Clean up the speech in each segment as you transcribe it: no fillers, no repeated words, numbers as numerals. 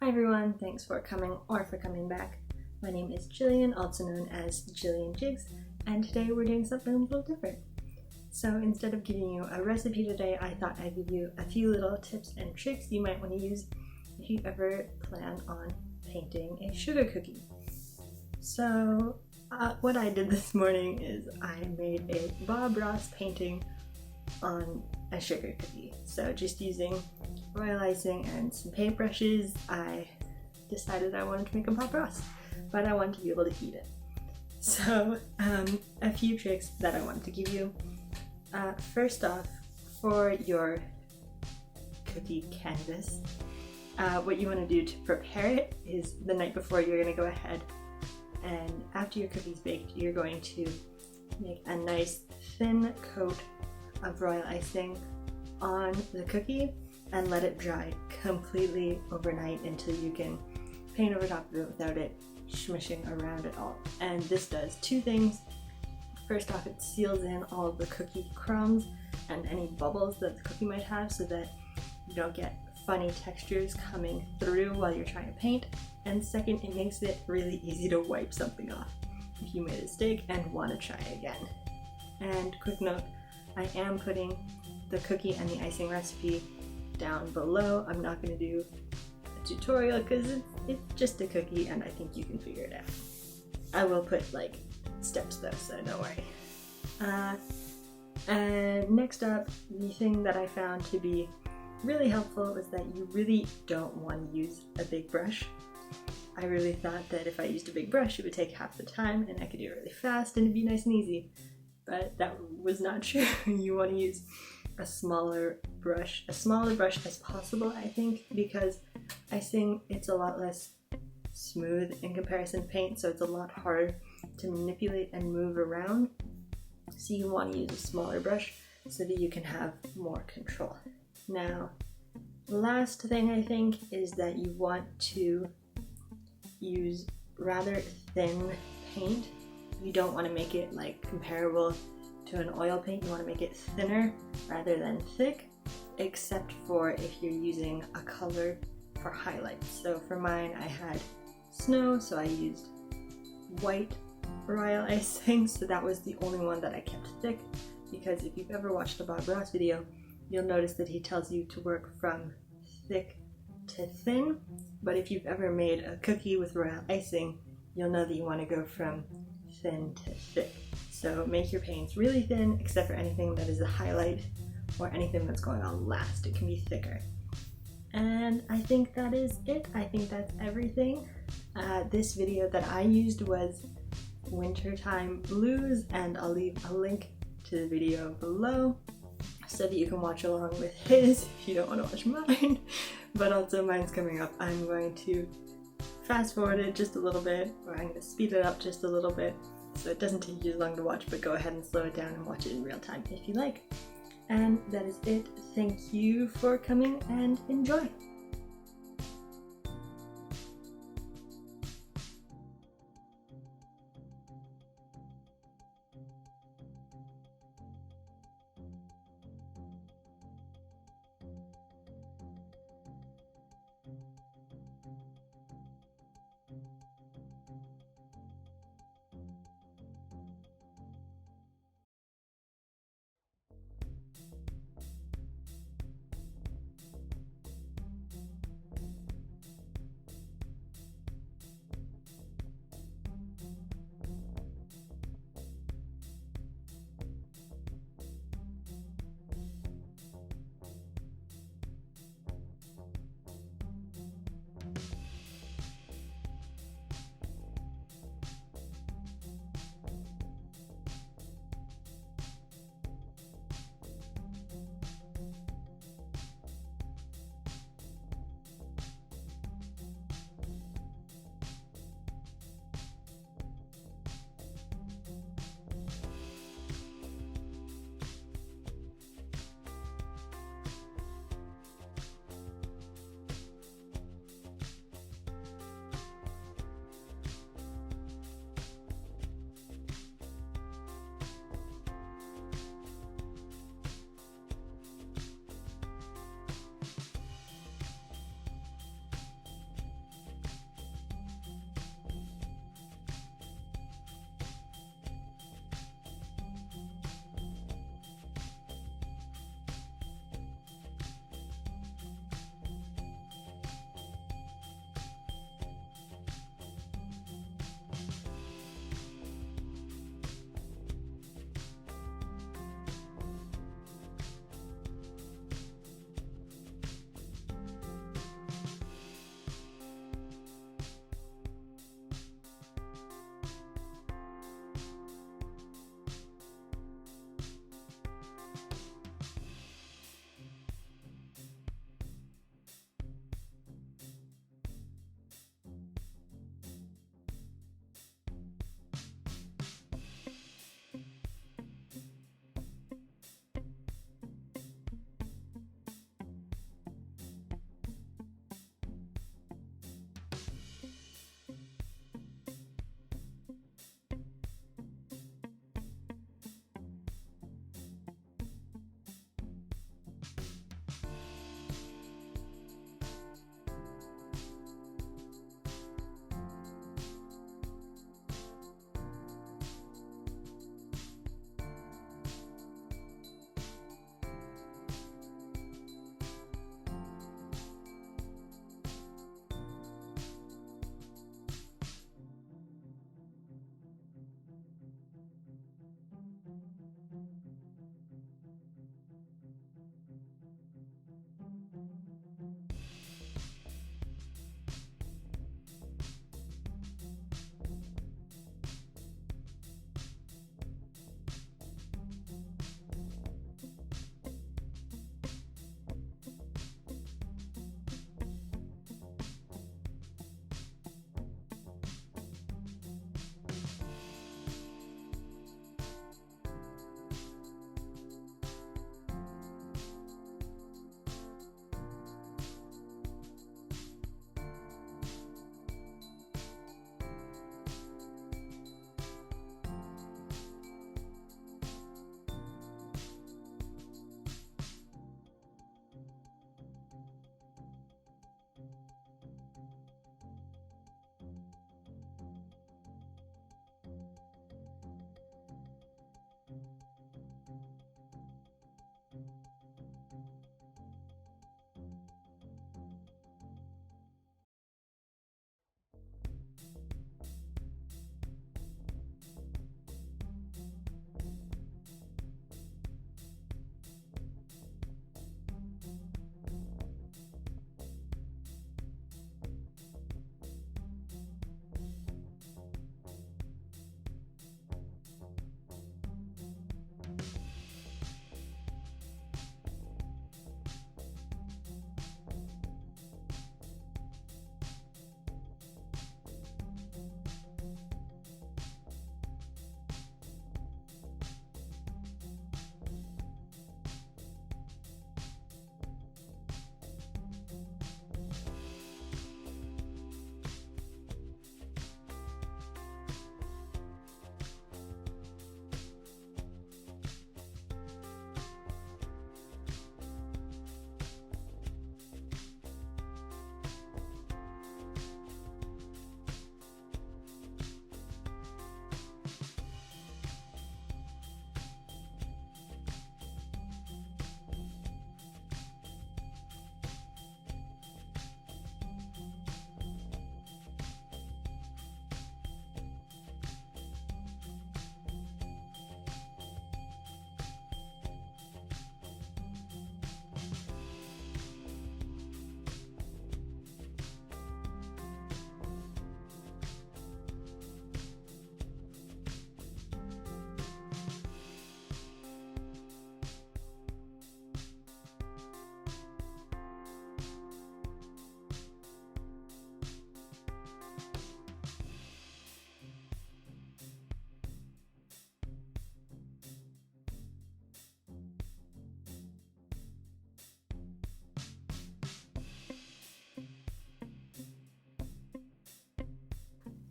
Hi everyone, thanks for coming or for coming back. My name is Jillian, also known as Jillian Jigs, and today we're doing something a little different. So instead of giving you a recipe today, I thought I'd give you a few little tips and tricks you might want to use if you ever plan on painting a sugar cookie. So what I did this morning is I made a Bob Ross painting on a sugar cookie. So just using royal icing and some paintbrushes, I decided I wanted to make a Bob Ross, but I wanted to be able to eat it. So a few tricks that I wanted to give you. First off, for your cookie canvas, what you want to do to prepare it is the night before you're going to go ahead and after your cookie's baked, you're going to make a nice thin coat of royal icing on the cookie and let it dry completely overnight until you can paint over top of it without it smushing around at all. And this does two things. First off, it seals in all of the cookie crumbs and any bubbles that the cookie might have so that you don't get funny textures coming through while you're trying to paint. And second, it makes it really easy to wipe something off if you made a mistake and want to try again. And quick note, I am putting the cookie and the icing recipe down below. I'm not going to do a tutorial because it's just a cookie and I think you can figure it out. I will put like steps though, so don't worry. And next up, the thing that I found to be really helpful was that you really don't want to use a big brush. I really thought that if I used a big brush, it would take half the time and I could do it really fast and it'd be nice and easy. But that was not true. You want to use a smaller brush as possible, I think, because icing, it's a lot less smooth in comparison to paint, so it's a lot harder to manipulate and move around. So you want to use a smaller brush so that you can have more control. Now, the last thing I think is that you want to use rather thin paint. You don't want to make it like comparable to an oil paint. You want to make it thinner rather than thick, except for if you're using a color for highlights. So for mine, I had snow, so I used white royal icing, so that was the only one that I kept thick, because if you've ever watched a Bob Ross video, you'll notice that he tells you to work from thick to thin, but if you've ever made a cookie with royal icing, you'll know that you want to go from thin to thick. So make your paints really thin, except for anything that is a highlight or anything that's going on last. It can be thicker. And I think that is it. I think that's everything. This video that I used was Wintertime Blues, and I'll leave a link to the video below so that you can watch along with his if you don't want to watch mine. But also mine's coming up. I'm going to fast forward it just a little bit, or I'm going to speed it up just a little bit so it doesn't take you as long to watch, but go ahead and slow it down and watch it in real time if you like. And that is it. Thank you for coming and enjoy!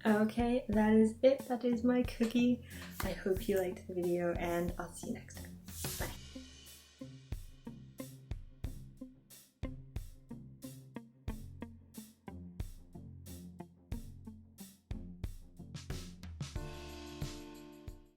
Okay, that is it. That is my cookie. I hope you liked the video, and I'll see you next time.